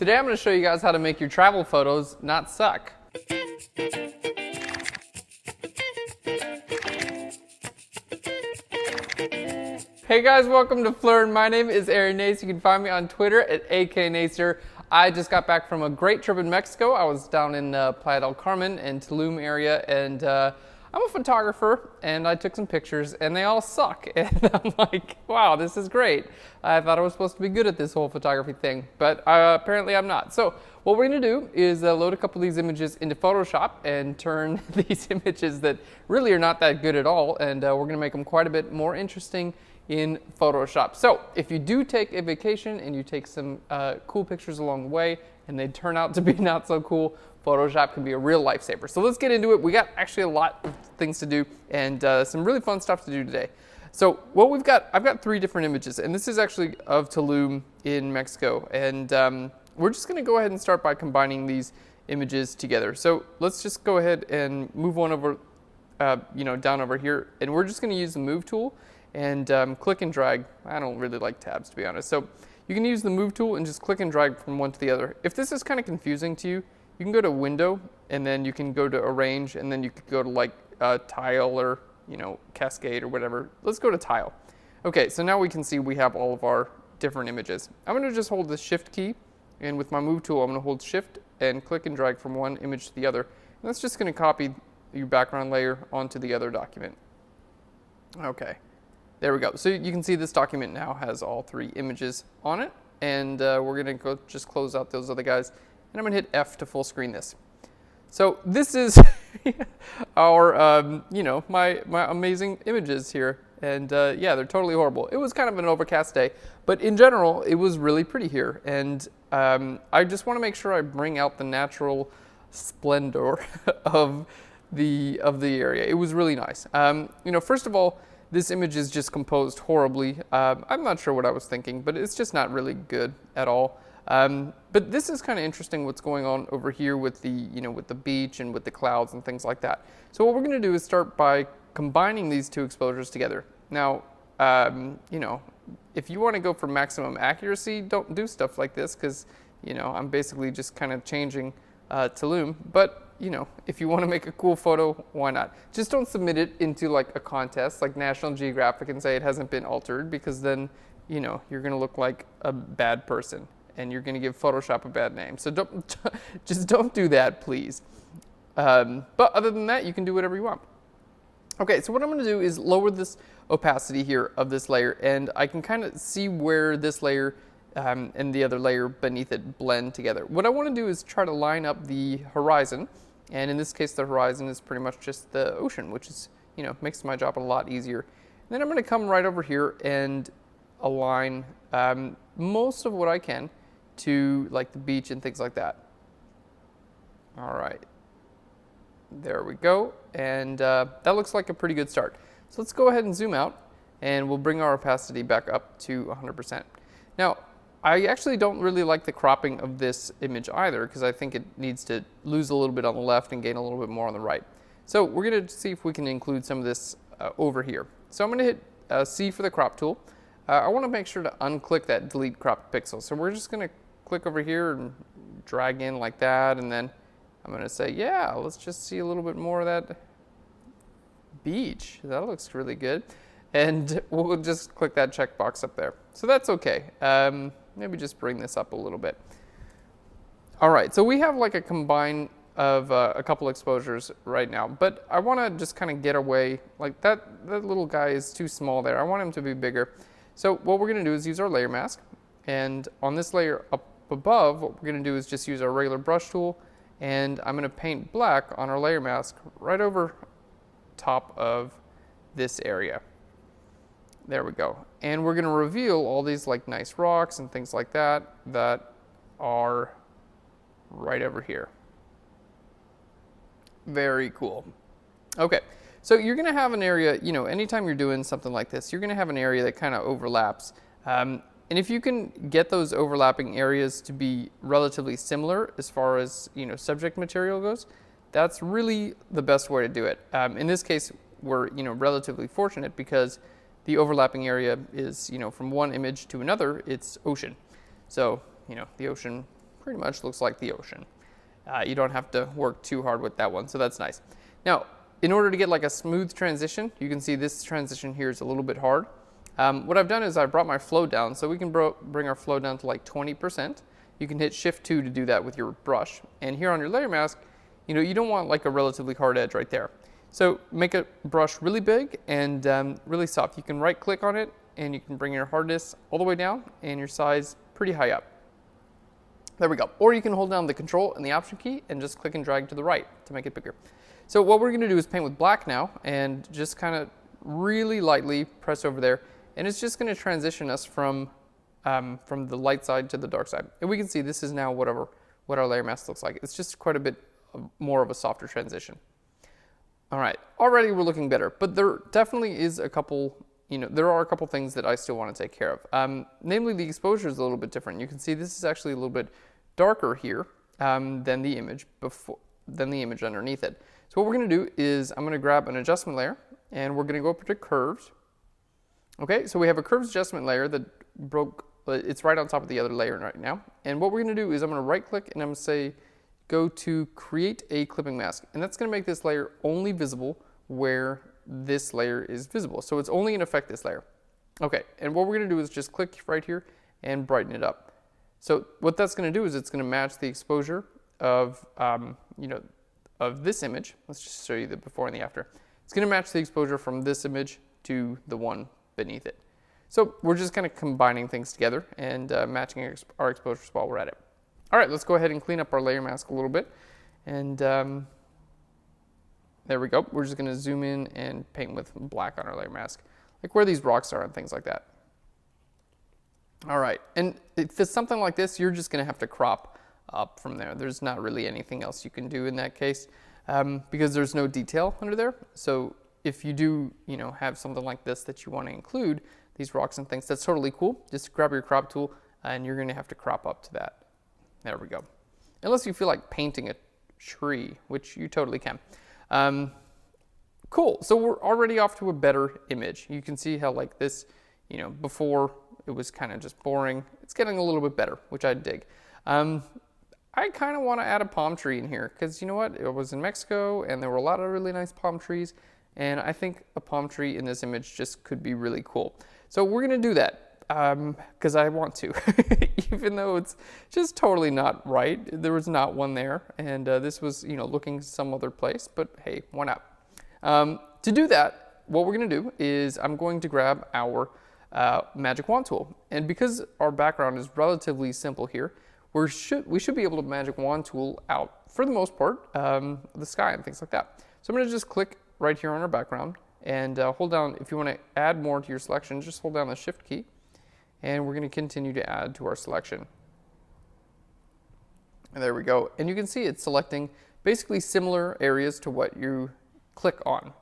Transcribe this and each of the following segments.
Today I'm going to show you guys how to make your travel photos not suck. Hey guys, welcome to Phlearn. My name is Aaron Nace. You can find me on Twitter at AKNacer. I just got back from a great trip in Mexico. I was down in Playa del Carmen and Tulum area, and I'm a photographer, and I took some pictures, and they all suck. And I'm like, wow, this is great. I thought I was supposed to be good at this whole photography thing, but apparently I'm not. So what we're going to do is load a couple of these images into Photoshop and turn these images that really are not that good at all, and we're going to make them quite a bit more interesting in Photoshop. So if you do take a vacation and you take some cool pictures along the way and they turn out to be not so cool, Photoshop can be a real lifesaver. So let's get into it. We got actually a lot of things to do and some really fun stuff to do today. So what we've got, I've got 3 different images, and this is actually of Tulum in Mexico. And we're just gonna go ahead and start by combining these images together. So let's just go ahead and move one over, down over here. And we're just gonna use the move tool and click and drag. I don't really like tabs, to be honest. So you can use the move tool and just click and drag from one to the other. If this is kind of confusing to you, you can go to Window, and then you can go to Arrange, and then you could go to like Tile or Cascade or whatever. Let's go to Tile. Okay, so now we can see we have all of our different images. I'm going to just hold the Shift key, and with my move tool, I'm going to hold Shift and click and drag from one image to the other. And that's just going to copy your background layer onto the other document. Okay, there we go. So you can see this document now has all 3 images on it, and we're going to go just close out those other guys. And I'm going to hit F to full screen this. So this is our, my amazing images here. And yeah, they're totally horrible. It was kind of an overcast day, but in general, it was really pretty here. And I just want to make sure I bring out the natural splendor of the area. It was really nice. First of all, this image is just composed horribly. I'm not sure what I was thinking, but it's just not really good at all. But this is kind of interesting what's going on over here with the, with the beach and with the clouds and things like that. So what we're going to do is start by combining these 2 exposures together. Now, if you want to go for maximum accuracy, don't do stuff like this because, I'm basically just kind of changing Tulum. But, if you want to make a cool photo, why not? Just don't submit it into like a contest like National Geographic and say it hasn't been altered, because then, you're going to look like a bad person. And you're going to give Photoshop a bad name. So don't do that, please. But other than that, you can do whatever you want. Okay, so what I'm going to do is lower this opacity here of this layer, and I can kind of see where this layer and the other layer beneath it blend together. What I want to do is try to line up the horizon, and in this case, the horizon is pretty much just the ocean, which is, makes my job a lot easier. And then I'm going to come right over here and align most of what I can to like the beach and things like that. All right, there we go, and that looks like a pretty good start. So let's go ahead and zoom out, and we'll bring our opacity back up to 100%. Now, I actually don't really like the cropping of this image either, because I think it needs to lose a little bit on the left and gain a little bit more on the right. So we're going to see if we can include some of this over here. So I'm going to hit C for the crop tool. I want to make sure to unclick that delete cropped pixel. So we're just going to click over here and drag in like that, and then I'm going to say, yeah, let's just see a little bit more of that beach. That looks really good. And we'll just click that checkbox up there. So that's okay. Maybe just bring this up a little bit. All right, so we have like a combine of a couple exposures right now, but I want to just kind of get away. Like that little guy is too small there. I want him to be bigger. So what we're going to do is use our layer mask, and on this layer up above, what we're going to do is just use our regular brush tool, and I'm going to paint black on our layer mask right over top of this area. There we go. And we're going to reveal all these like nice rocks and things like that that are right over here. Very cool. Okay. So you're going to have an area, anytime you're doing something like this, you're going to have an area that kind of overlaps. And if you can get those overlapping areas to be relatively similar as far as, subject material goes, that's really the best way to do it. In this case, we're, relatively fortunate because the overlapping area is, from one image to another, it's ocean. So, the ocean pretty much looks like the ocean. You don't have to work too hard with that one, so that's nice. Now, in order to get like a smooth transition, you can see this transition here is a little bit hard. What I've done is I brought my flow down, so we can bring our flow down to like 20%. You can hit Shift 2 to do that with your brush. And here on your layer mask, you don't want like a relatively hard edge right there. So make a brush really big and really soft. You can right click on it and you can bring your hardness all the way down and your size pretty high up. There we go. Or you can hold down the Control and the Option key and just click and drag to the right to make it bigger. So what we're going to do is paint with black now and just kind of really lightly press over there. And it's just going to transition us from the light side to the dark side. And we can see this is now what our layer mask looks like. It's just quite a bit more of a softer transition. All right, already we're looking better, but there definitely is a couple, there are a couple things that I still want to take care of. Namely, the exposure is a little bit different. You can see this is actually a little bit darker here than the image underneath it. So what we're going to do is I'm going to grab an adjustment layer and we're going to go up to curves. Okay, so we have a curves adjustment layer that it's right on top of the other layer right now. And what we're going to do is I'm going to right click and I'm going to say go to create a clipping mask. And that's going to make this layer only visible where this layer is visible. So it's only going to affect this layer. Okay, and what we're going to do is just click right here and brighten it up. So what that's going to do is it's going to match the exposure of, of this image. Let's just show you the before and the after. It's going to match the exposure from this image to the one beneath it. So we're just kind of combining things together and matching our exposures while we're at it. All right, let's go ahead and clean up our layer mask a little bit. And there we go. We're just going to zoom in and paint with black on our layer mask, like where these rocks are and things like that. All right, and if it's something like this, you're just going to have to crop up from there. There's not really anything else you can do in that case because there's no detail under there. So if you do, have something like this that you want to include, these rocks and things, that's totally cool. Just grab your crop tool and you're going to have to crop up to that. There we go. Unless you feel like painting a tree, which you totally can. Cool, so we're already off to a better image. You can see how like this, before it was kind of just boring. It's getting a little bit better, which I dig. I kind of want to add a palm tree in here because you know what? It was in Mexico and there were a lot of really nice palm trees. And I think a palm tree in this image just could be really cool. So we're going to do that because I want to, even though it's just totally not right. There was not one there. And this was, looking some other place. But hey, why not? To do that, what we're going to do is I'm going to grab our magic wand tool. And because our background is relatively simple here, we should be able to magic wand tool out, for the most part, the sky and things like that. So I'm going to just click right here on our background and hold down, if you want to add more to your selection, just hold down the Shift key and we're going to continue to add to our selection. And there we go. And you can see it's selecting basically similar areas to what you click on.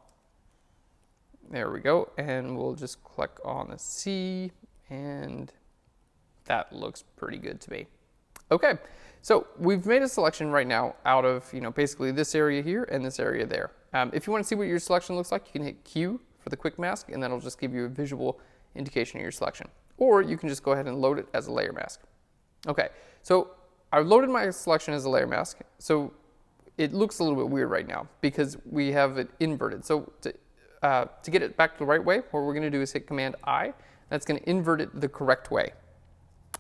There we go. And we'll just click on the sea and that looks pretty good to me. Okay, so we've made a selection right now out of, basically this area here and this area there. If you want to see what your selection looks like, you can hit Q for the quick mask and that'll just give you a visual indication of your selection. Or you can just go ahead and load it as a layer mask. Okay, so I've loaded my selection as a layer mask. So it looks a little bit weird right now because we have it inverted. So to get it back the right way, what we're going to do is hit Command I. That's going to invert it the correct way.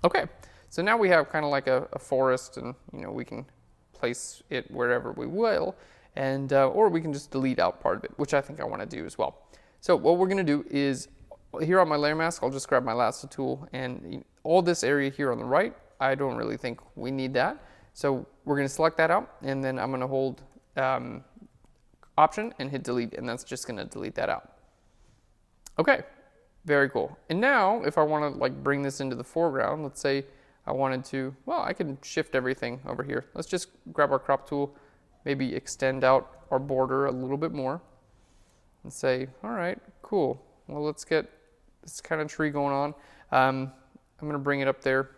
Okay, so now we have kind of like a forest and we can place it wherever we will. And, or we can just delete out part of it, which I think I want to do as well. So what we're going to do is, here on my layer mask, I'll just grab my lasso tool and all this area here on the right, I don't really think we need that. So we're going to select that out and then I'm going to hold Option and hit delete and that's just going to delete that out. Okay, very cool. And now if I want to like bring this into the foreground, let's say I wanted to, well, I can shift everything over here. Let's just grab our crop tool, maybe extend out our border a little bit more and say, all right, cool. Well, let's get this kind of tree going on. I'm going to bring it up there.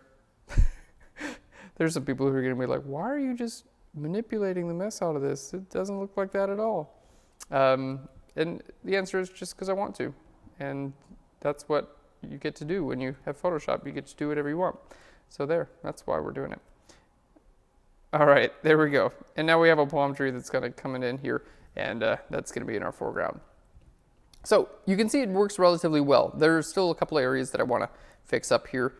There's some people who are going to be like, why are you just manipulating the mess out of this? It doesn't look like that at all. And the answer is just because I want to. And that's what you get to do when you have Photoshop. You get to do whatever you want. So there, that's why we're doing it. All right, there we go. And now we have a palm tree that's kind of coming in here, and that's going to be in our foreground. So you can see it works relatively well. There's still a couple of areas that I want to fix up here.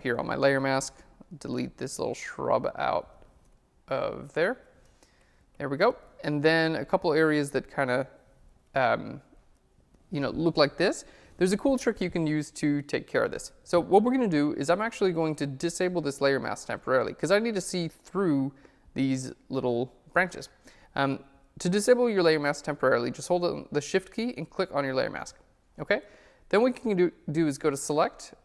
Here on my layer mask, delete this little shrub out of there. There we go. And then a couple areas that kind of, look like this. There's a cool trick you can use to take care of this. So what we're going to do is I'm actually going to disable this layer mask temporarily because I need to see through these little branches. To disable your layer mask temporarily, just hold the Shift key and click on your layer mask. Okay? Then what you can do is go to Select.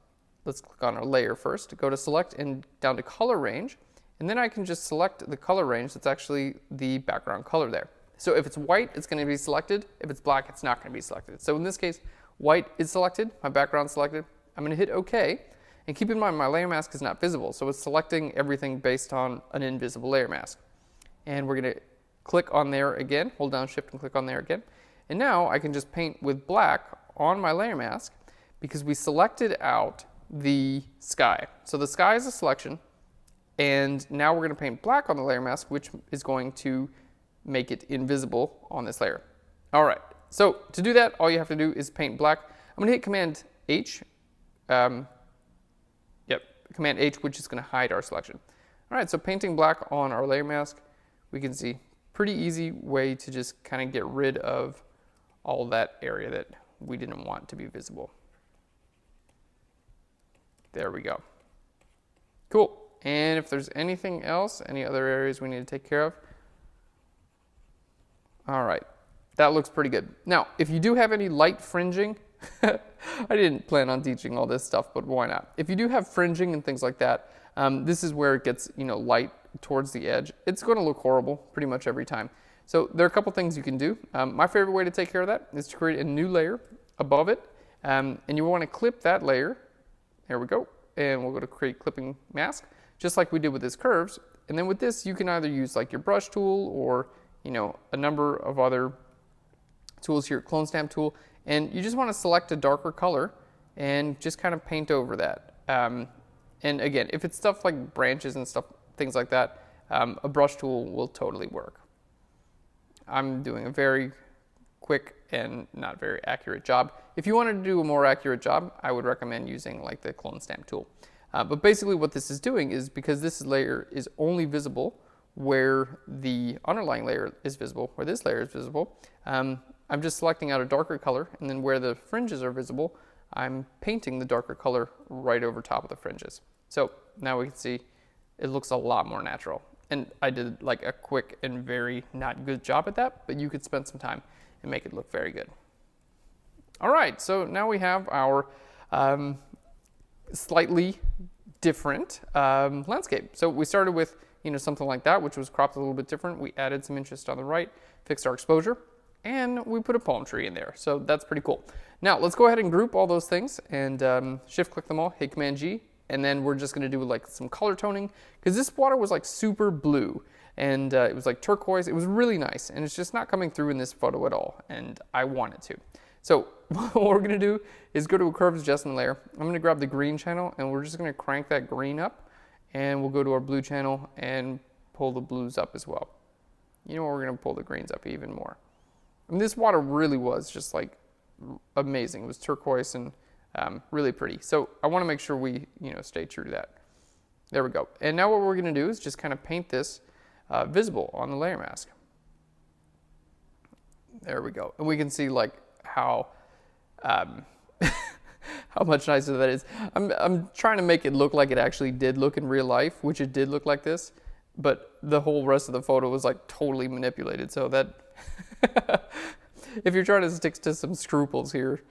Let's click on our layer first. Go to Select and down to Color Range. And then I can just select the color range that's actually the background color there. So if it's white, it's going to be selected. If it's black, it's not going to be selected. So in this case, white is selected, my background selected. I'm going to hit OK. And keep in mind, my layer mask is not visible. So it's selecting everything based on an invisible layer mask. And we're going to click on there again, hold down Shift and click on there again. And now I can just paint with black on my layer mask because we selected out the sky. So the sky is a selection. And now we're going to paint black on the layer mask, which is going to make it invisible on this layer. All right, so to do that, all you have to do is paint black. I'm going to hit Command H. Command H, which is going to hide our selection. All right, so painting black on our layer mask, we can see pretty easy way to just kind of get rid of all that area that we didn't want to be visible. There we go. Cool. And if there's anything else, any other areas we need to take care of. All right, that looks pretty good. Now, if you do have any light fringing, I didn't plan on teaching all this stuff, but why not? If you do have fringing and things like that, this is where it gets, light towards the edge. It's going to look horrible pretty much every time. So there are a couple things you can do. My favorite way to take care of that is to create a new layer above it. And you want to clip that layer. There we go. And we'll go to Create Clipping Mask, just like we did with this curves. And then with this, you can either use like your brush tool or, a number of other tools here, clone stamp tool. And you just want to select a darker color and just kind of paint over that. And again, if it's stuff like branches and stuff, things like that, a brush tool will totally work. I'm doing a very quick and not very accurate job. If you wanted to do a more accurate job, I would recommend using like the clone stamp tool. But basically what this is doing is, because this layer is only visible where the underlying layer is visible, where this layer is visible, I'm just selecting out a darker color, and then where the fringes are visible, I'm painting the darker color right over top of the fringes. So now we can see it looks a lot more natural. And I did like a quick and very not good job at that, but you could spend some time and make it look very good. All right, so now we have our slightly different landscape. So we started with something like that, which was cropped a little bit different. We added some interest on the right, fixed our exposure, and we put a palm tree in there. So that's pretty cool. Now let's go ahead and group all those things and shift click them all, hit Command G, and then we're just gonna do like some color toning, because this water was like super blue and it was like turquoise. It was really nice, and it's just not coming through in this photo at all, and I want it to. So what we're gonna do is go to a curves adjustment layer. I'm gonna grab the green channel, and we're just gonna crank that green up, and we'll go to our blue channel and pull the blues up as well. We're gonna pull the greens up even more. I mean, this water really was just like amazing. It was turquoise and really pretty. So I wanna make sure we stay true to that. There we go. And now what we're gonna do is just kind of paint this visible on the layer mask. There we go. And we can see like how how much nicer that is. I'm trying to make it look like it actually did look in real life, which it did look like this, but the whole rest of the photo was like totally manipulated. So that if you're trying to stick to some scruples here,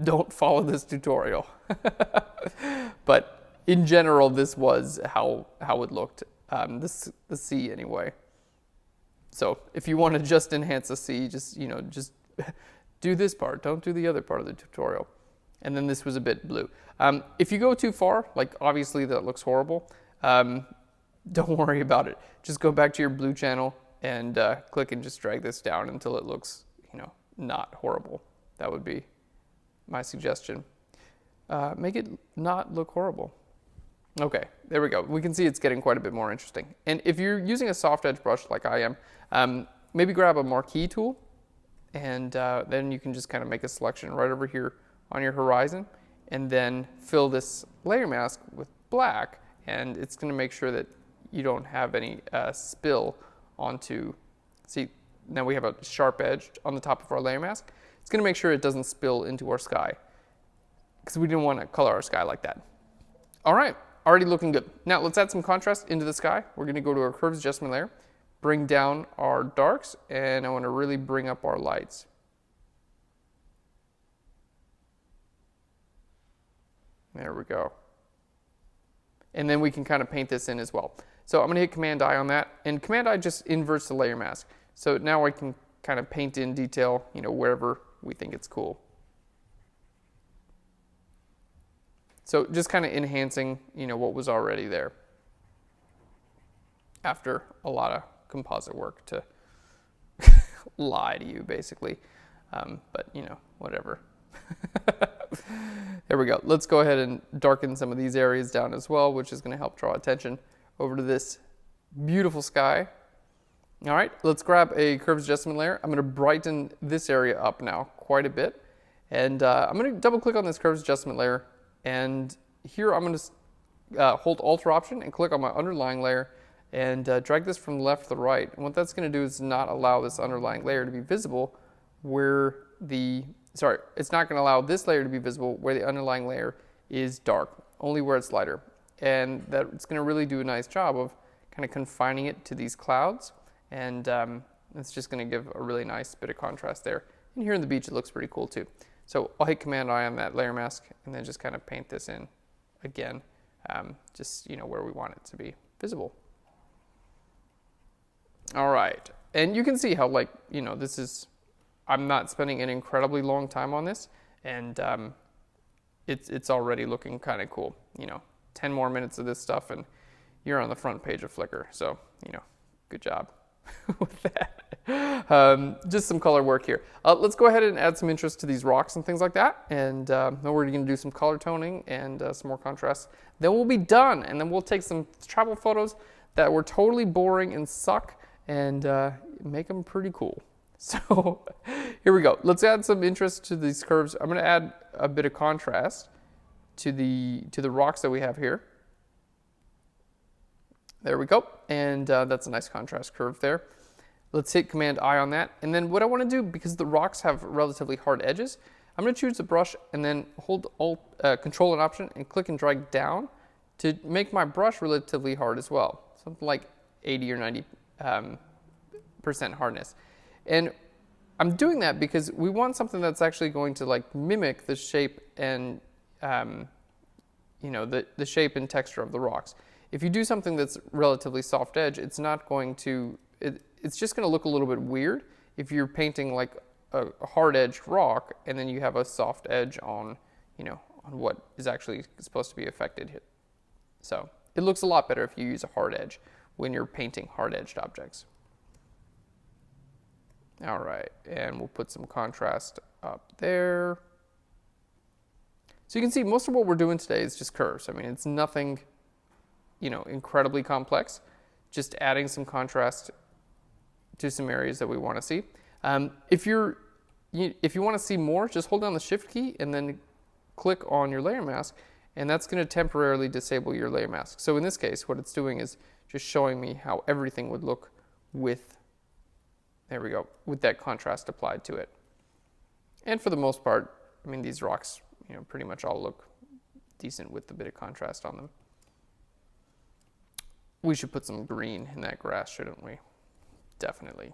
don't follow this tutorial. But in general, this was how it looked, the sea anyway. So if you want to just enhance the sea, just do this part, don't do the other part of the tutorial. And then this was a bit blue. If you go too far, like obviously that looks horrible, don't worry about it. Just go back to your blue channel and click and just drag this down until it looks, not horrible. That would be my suggestion. Make it not look horrible. Okay, there we go. We can see it's getting quite a bit more interesting. And if you're using a soft edge brush like I am, maybe grab a marquee tool, and then you can just kind of make a selection right over here on your horizon, and then fill this layer mask with black, and it's going to make sure that you don't have any spill onto, see, now we have a sharp edge on the top of our layer mask. It's going to make sure it doesn't spill into our sky, because we didn't want to color our sky like that. All right, already looking good. Now let's add some contrast into the sky. We're going to go to our curves adjustment layer, bring down our darks, and I want to really bring up our lights. There we go. And then we can kind of paint this in as well. So I'm going to hit Command I on that, and Command I just inverts the layer mask. So now I can kind of paint in detail, wherever we think it's cool. So just kind of enhancing, what was already there after a lot of composite work to lie to you, basically. But, whatever. There we go. Let's go ahead and darken some of these areas down as well, which is going to help draw attention over to this beautiful sky. All right, let's grab a curves adjustment layer. I'm going to brighten this area up now quite a bit. And I'm going to double click on this curves adjustment layer. And here I'm going to hold Alt or Option and click on my underlying layer and drag this from left to right. And what that's going to do is not allow this underlying layer to be visible where it's not going to allow this layer to be visible where the underlying layer is dark, only where it's lighter. And that's going to really do a nice job of kind of confining it to these clouds. And it's just going to give a really nice bit of contrast there. And here in the beach, it looks pretty cool too. So I'll hit Command I on that layer mask and then just kind of paint this in again, just where we want it to be visible. All right, and you can see how this is, I'm not spending an incredibly long time on this, and it's already looking kind of cool. 10 more minutes of this stuff and you're on the front page of Flickr. So, good job with that. Just some color work here. Let's go ahead and add some interest to these rocks and things like that. And then we're going to do some color toning and some more contrast. Then we'll be done. And then we'll take some travel photos that were totally boring and suck and make them pretty cool. So here we go. Let's add some interest to these curves. I'm going to add a bit of contrast to the rocks that we have here. There we go. And that's a nice contrast curve there. Let's hit Command I on that. And then what I want to do, because the rocks have relatively hard edges, I'm going to choose the brush and then hold Control and Option and click and drag down to make my brush relatively hard as well. Something like 80 or 90% hardness. And I'm doing that because we want something that's actually going to mimic the shape and the shape and texture of the rocks. If you do something that's relatively soft edge, it's not going to, it's just going to look a little bit weird if you're painting like a hard edged rock and then you have a soft edge on, on what is actually supposed to be affected here. So it looks a lot better if you use a hard edge when you're painting hard edged objects. All right, and we'll put some contrast up there. So you can see most of what we're doing today is just curves. I mean, it's nothing, incredibly complex, just adding some contrast to some areas that we want to see. If you want to see more, just hold down the Shift key and then click on your layer mask, and that's going to temporarily disable your layer mask. So in this case, what it's doing is just showing me how everything would look with, there we go, with that contrast applied to it. And for the most part, I mean, these rocks, pretty much all look decent with a bit of contrast on them. We should put some green in that grass, shouldn't we? Definitely.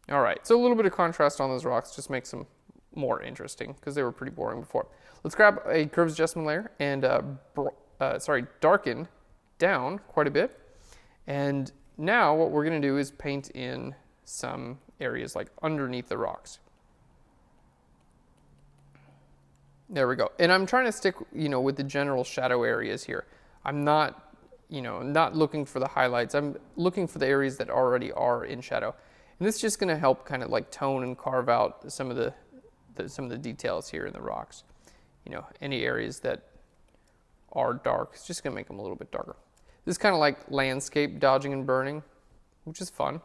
All right, so a little bit of contrast on those rocks just makes them more interesting because they were pretty boring before. Let's grab a curves adjustment layer and darken down quite a bit. And now what we're going to do is paint in some areas like underneath the rocks. There we go. And I'm trying to stick, with the general shadow areas here. I'm not not looking for the highlights. I'm looking for the areas that already are in shadow. And this is just going to help kind of tone and carve out some of the details here in the rocks. Any areas that are dark. It's just gonna make them a little bit darker. This is kind of like landscape dodging and burning, which is fun.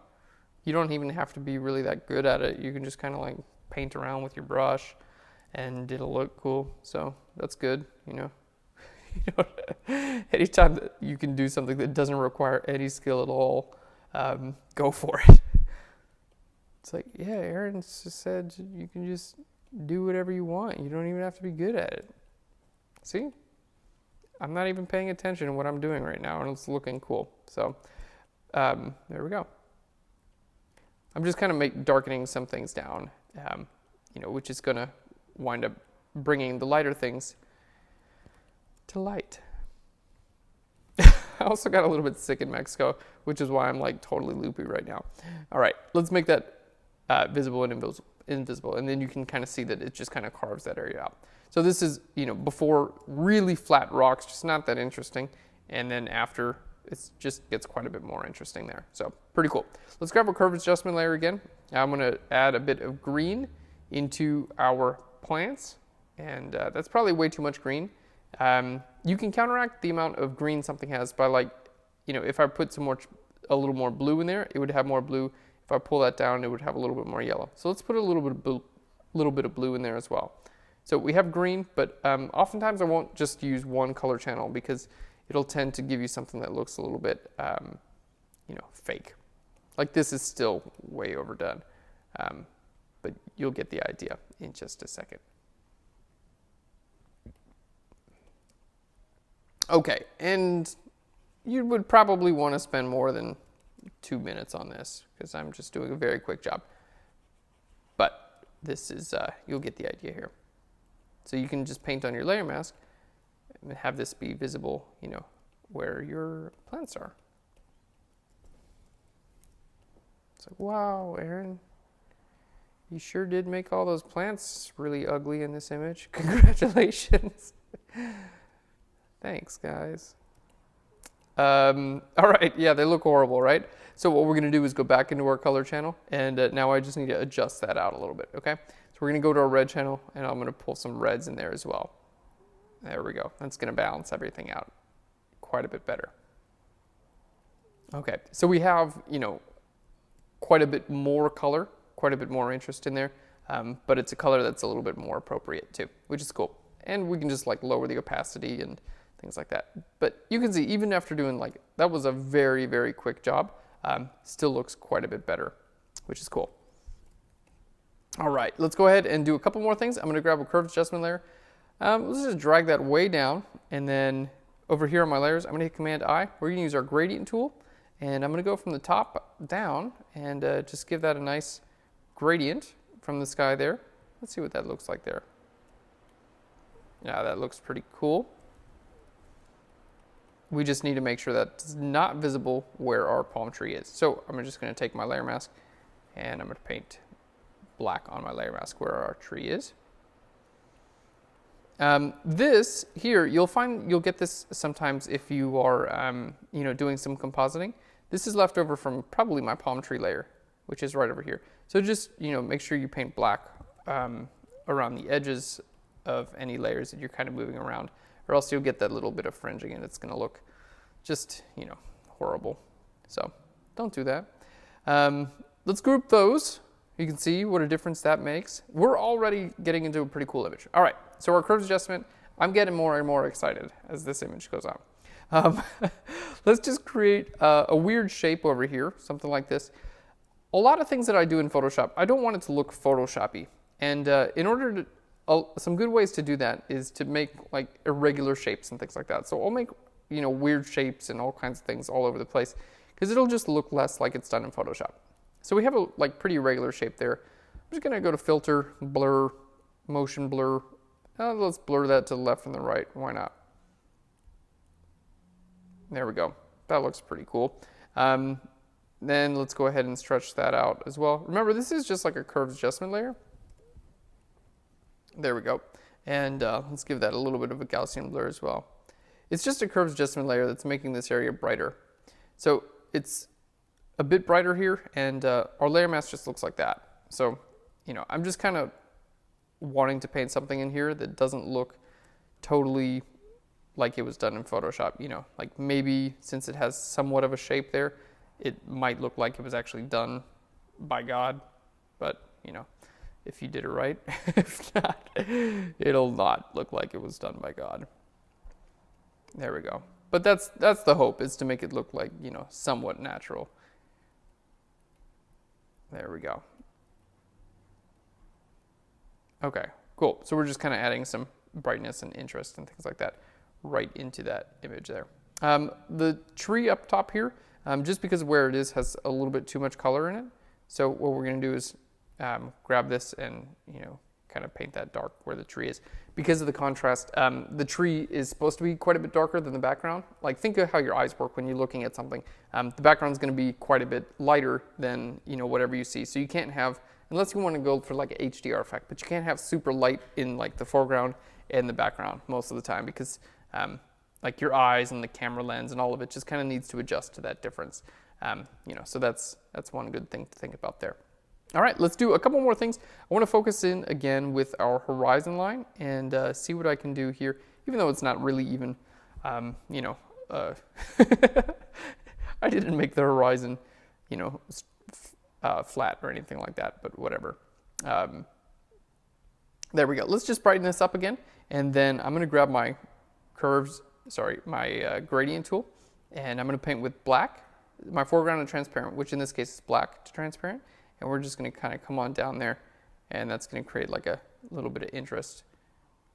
You don't even have to be really that good at it. You can just kind of like paint around with your brush and it'll look cool. So that's good, you know. Anytime that you can do something that doesn't require any skill at all, go for it. It's like, yeah, Aaron just said you can just do whatever you want. You don't even have to be good at it. See? I'm not even paying attention to what I'm doing right now, and it's looking cool. So there we go. I'm just kind of darkening some things down, you know, which is going to wind up bringing the lighter things to light. I also got a little bit sick in Mexico, which is why I'm like totally loopy right now. All right, let's make that visible and invisible, and then you can kind of see that it just kind of carves that area out. So this is, you know, before really flat rocks, just not that interesting, and then after it just gets quite a bit more interesting there. So pretty cool. Let's grab our curve adjustment layer again. I'm going to add a bit of green into our plants, and that's probably way too much green. You can counteract the amount of green something has by, like, you know, if I put a little more blue in there, it would have more blue. If I pull that down, it would have a little bit more yellow. So let's put a little bit of blue in there as well. So we have green, but oftentimes I won't just use one color channel because it'll tend to give you something that looks a little bit, you know, fake. Like this is still way overdone, but you'll get the idea in just a second. Okay, and you would probably want to spend more than 2 minutes on this because I'm just doing a very quick job. But this is, you'll get the idea here. So you can just paint on your layer mask and have this be visible, you know, where your plants are. It's like, wow, Aaron, you sure did make all those plants really ugly in this image. Congratulations. Thanks, guys. All right, yeah, they look horrible, right? So what we're gonna do is go back into our color channel, and now I just need to adjust that out a little bit, okay? So we're gonna go to our red channel, and I'm gonna pull some reds in there as well. There we go. That's gonna balance everything out quite a bit better. Okay, so we have, you know, quite a bit more color, quite a bit more interest in there, but it's a color that's a little bit more appropriate too, which is cool. And we can just like lower the opacity and things like that. But you can see, even after doing like, that was a very, very quick job, still looks quite a bit better, which is cool. All right, let's go ahead and do a couple more things. I'm gonna grab a curve adjustment layer. Let's just drag that way down, and then over here on my layers, I'm gonna hit Command I. We're gonna use our gradient tool, and I'm gonna go from the top down and just give that a nice gradient from the sky there. Let's see what that looks like there. Yeah, that looks pretty cool. We just need to make sure that's not visible where our palm tree is. So I'm just gonna take my layer mask and I'm gonna paint black on my layer mask where our tree is. This here, you'll get this sometimes if you are, you know, doing some compositing. This is left over from probably my palm tree layer, which is right over here. So just, you know, make sure you paint black around the edges of any layers that you're kind of moving around, or else you'll get that little bit of fringing and it's gonna look just, you know, horrible. So don't do that. Let's group those. You can see what a difference that makes. We're already getting into a pretty cool image. All right, so our curves adjustment, I'm getting more and more excited as this image goes on. Let's just create a weird shape over here, something like this. A lot of things that I do in Photoshop, I don't want it to look Photoshoppy. And in order to, some good ways to do that is to make like irregular shapes and things like that. So I'll make, you know, weird shapes and all kinds of things all over the place because it'll just look less like it's done in Photoshop. So we have a like pretty regular shape there. I'm just gonna go to Filter, Blur, Motion Blur. Let's blur that to the left and the right. Why not? There we go. That looks pretty cool. Then let's go ahead and stretch that out as well. Remember, this is just like a curves adjustment layer. There we go. And let's give that a little bit of a Gaussian blur as well. It's just a curves adjustment layer that's making this area brighter. So it's a bit brighter here, and our layer mask just looks like that. So, you know, I'm just kind of wanting to paint something in here that doesn't look totally like it was done in Photoshop, you know, like maybe since it has somewhat of a shape there, it might look like it was actually done by God, but you know, if you did it right, if not, it'll not look like it was done by God. There we go. But that's the hope, is to make it look like, you know, somewhat natural. There we go. Okay, cool. So we're just kind of adding some brightness and interest and things like that right into that image there. The tree up top here, just because of where it is, has a little bit too much color in it. So what we're going to do is grab this and, you know, kind of paint that dark where the tree is. Because of the contrast, the tree is supposed to be quite a bit darker than the background. Like, think of how your eyes work when you're looking at something. The background is going to be quite a bit lighter than, you know, whatever you see. So you can't have, unless you want to go for like an HDR effect, but you can't have super light in like the foreground and the background most of the time, because like your eyes and the camera lens and all of it just kind of needs to adjust to that difference. You know, so that's one good thing to think about there. All right, let's do a couple more things. I want to focus in again with our horizon line and see what I can do here, even though it's not really even, you know, I didn't make the horizon, you know, flat or anything like that, but whatever. There we go. Let's just brighten this up again, and then I'm going to grab my my gradient tool, and I'm going to paint with black, my foreground and transparent, which in this case is black to transparent. And we're just going to kind of come on down there, and that's going to create like a little bit of interest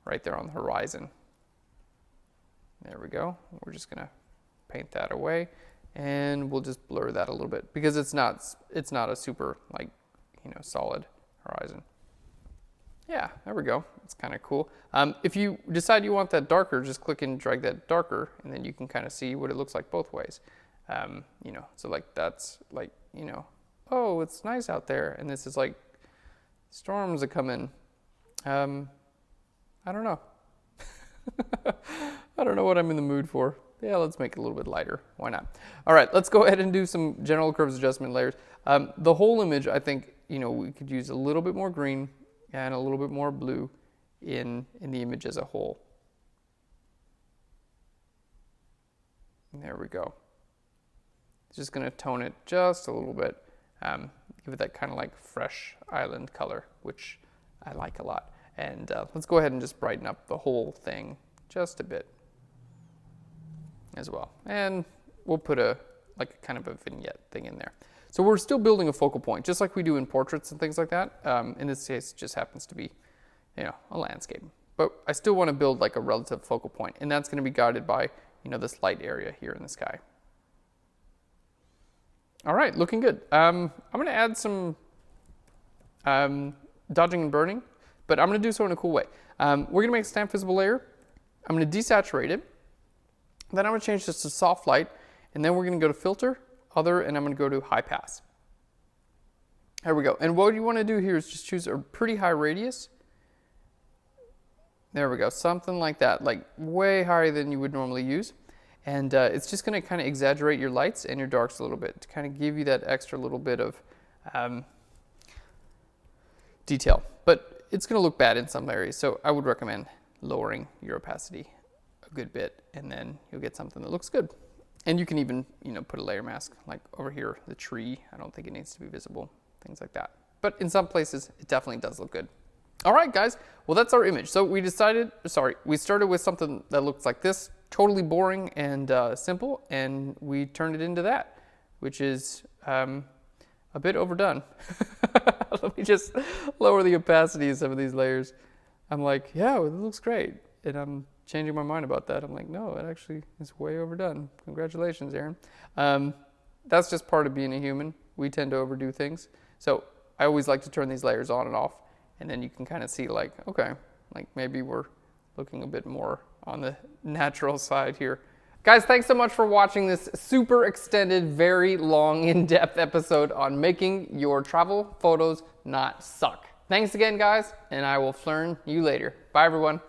right there on the horizon. There we go. We're just going to paint that away, and we'll just blur that a little bit because it's not a super, like, you know, solid horizon. Yeah, there we go. It's kind of cool. If you decide you want that darker, just click and drag that darker, and then you can kind of see what it looks like both ways. You know, so like that's like, you know, oh, it's nice out there, and this is like storms are coming. I don't know. I don't know what I'm in the mood for. Yeah, let's make it a little bit lighter. Why not? All right, let's go ahead and do some general curves adjustment layers. The whole image, I think, you know, we could use a little bit more green and a little bit more blue in the image as a whole. And there we go. Just going to tone it just a little bit. Give it that kind of like fresh island color, which I like a lot. And let's go ahead and just brighten up the whole thing just a bit as well. And we'll put a kind of a vignette thing in there. So we're still building a focal point, just like we do in portraits and things like that. In this case, it just happens to be, you know, a landscape. But I still want to build like a relative focal point, and that's going to be guided by, you know, this light area here in the sky. All right, looking good. I'm going to add some dodging and burning, but I'm going to do so in a cool way. We're going to make a stamp visible layer. I'm going to desaturate it. Then I'm going to change this to soft light, and then we're going to go to filter, other, and I'm going to go to high pass. There we go. And what you want to do here is just choose a pretty high radius. There we go, something like that, like way higher than you would normally use. And it's just going to kind of exaggerate your lights and your darks a little bit to kind of give you that extra little bit of detail. But it's going to look bad in some areas, so I would recommend lowering your opacity a good bit, and then you'll get something that looks good. And you can even, you know, put a layer mask, like over here, the tree. I don't think it needs to be visible, things like that. But in some places, it definitely does look good. All right, guys. Well, that's our image. So we started with something that looks like this. Totally boring and simple, and we turned it into that, which is a bit overdone. Let me just lower the opacity of some of these layers. I'm like, yeah, well, it looks great, and I'm changing my mind about that. I'm like, no, it actually is way overdone. Congratulations, Aaron. That's just part of being a human. We tend to overdo things. So I always like to turn these layers on and off, and then you can kind of see like, okay, like maybe we're looking a bit more on the natural side here. Guys, thanks so much for watching this super extended, very long, in-depth episode on making your travel photos not suck. Thanks again, guys, and I will Phlearn you later. Bye, everyone.